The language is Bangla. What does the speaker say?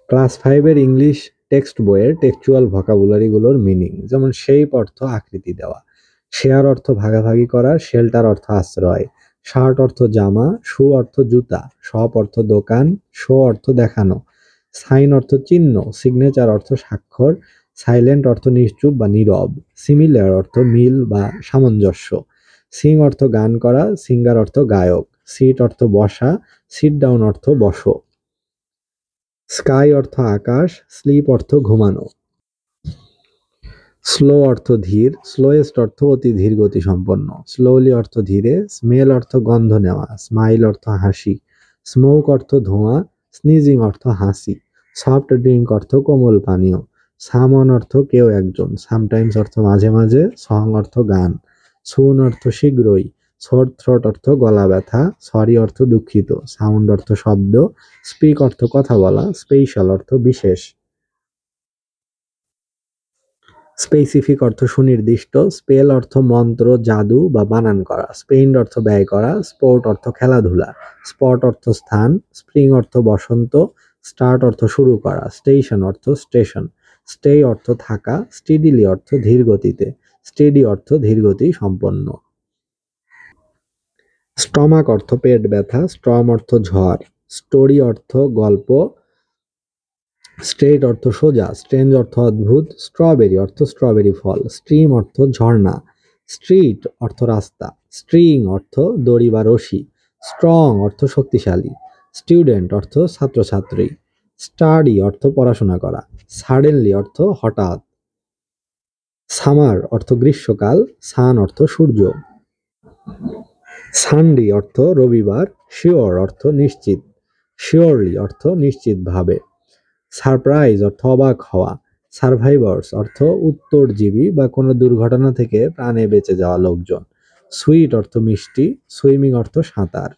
ক্লাস 5 এর ইংলিশ টেক্সট বইয়ের টেক্সচুয়াল ভোকাবুলারিগুলোর মিনিং, যেমন শেপ অর্থ আকৃতি দেওয়া, শেয়ার অর্থ ভাগাভাগি করা, শেল্টার অর্থ আশ্রয়, শার্ট অর্থ জামা, শু অর্থ জুতা, শপ অর্থ দোকান, শো অর্থ দেখানো, সাইন অর্থ চিহ্ন, সিগনেচার অর্থ স্বাক্ষর, সাইলেন্ট অর্থ নিশ্চুপ বা নীরব, সিমিলার অর্থ মিল বা সামঞ্জস্য, সিং অর্থ গান করা, সিঙ্গার অর্থ গায়ক, সিট অর্থ বসা, সিট ডাউন অর্থ বসো, স্কাই অর্থ আকাশ, স্লিপ অর্থ ঘুমানো, স্লো অর্থ ধীর, স্লোয়েস্ট অর্থ অতি ধীর গতি সম্পন্ন, স্লোলি অর্থ ধীরে, স্মেল অর্থ গন্ধ নেওয়া, স্মাইল অর্থ হাসি, স্মোক অর্থ ধোঁয়া, স্নিজিং অর্থ হাসি, সফট ড্রিঙ্ক অর্থ কোমল পানীয়, সামন অর্থ কেউ একজন, সামটাইমস অর্থ মাঝে মাঝে, সং অর্থ গান, সুন অর্থ শীঘ্রই, সোর থ্রোট অর্থ গলা ব্যথা, সরি অর্থ দুঃখিত, সাউন্ড অর্থ শব্দ, স্পিক অর্থ কথা বলা, স্পেশাল অর্থ বিশেষ, স্পেসিফিক অর্থ সুনির্দিষ্ট, স্পেল অর্থ মন্ত্র, জাদু বা বানান করা, স্পেন্ড অর্থ ব্যয় করা, স্পোর্ট অর্থ খেলাধুলা, স্পট অর্থ স্থান, স্প্রিং অর্থ বসন্ত, স্টার্ট অর্থ শুরু করা, স্টেশন অর্থ স্টেশন, স্টে অর্থ থাকা, স্টিডিলি অর্থ ধীর গতিতে, স্টেডি অর্থ ধীরগতি সম্পন্ন, স্টমাক অর্থ পেট ব্যথা, স্ট্রম অর্থ ঝড়, স্টোরি অর্থ গল্প, স্ট্রেট অর্থ সোজা, স্ট্রেঞ্জ অর্থ অদ্ভুত, স্ট্রবেরি অর্থ স্ট্রবেরি ফল, স্ট্রিম অর্থ ঝর্ণা, স্ট্রিট অর্থ রাস্তা, স্ট্রিং অর্থ দড়ি বা রশি, স্ট্রং অর্থ শক্তিশালী, স্টুডেন্ট অর্থ ছাত্রছাত্রী, স্টাডি অর্থ পড়াশোনা করা, সাডেনলি অর্থ হঠাৎ, সামার অর্থ গ্রীষ্মকাল, সান অর্থ সূর্য, সানডে অর্থ রবিবার, শিওর অর্থ নিশ্চিত, শিওরলি অর্থ নিশ্চিতভাবে, সারপ্রাইজ অর্থ অবাক হওয়া, সারভাইভার্স অর্থ উত্তরজীবী বা কোনো দুর্ঘটনা থেকে প্রাণে বেঁচে যাওয়া লোকজন, সুইট অর্থ মিষ্টি, সুইমিং অর্থ সাঁতার।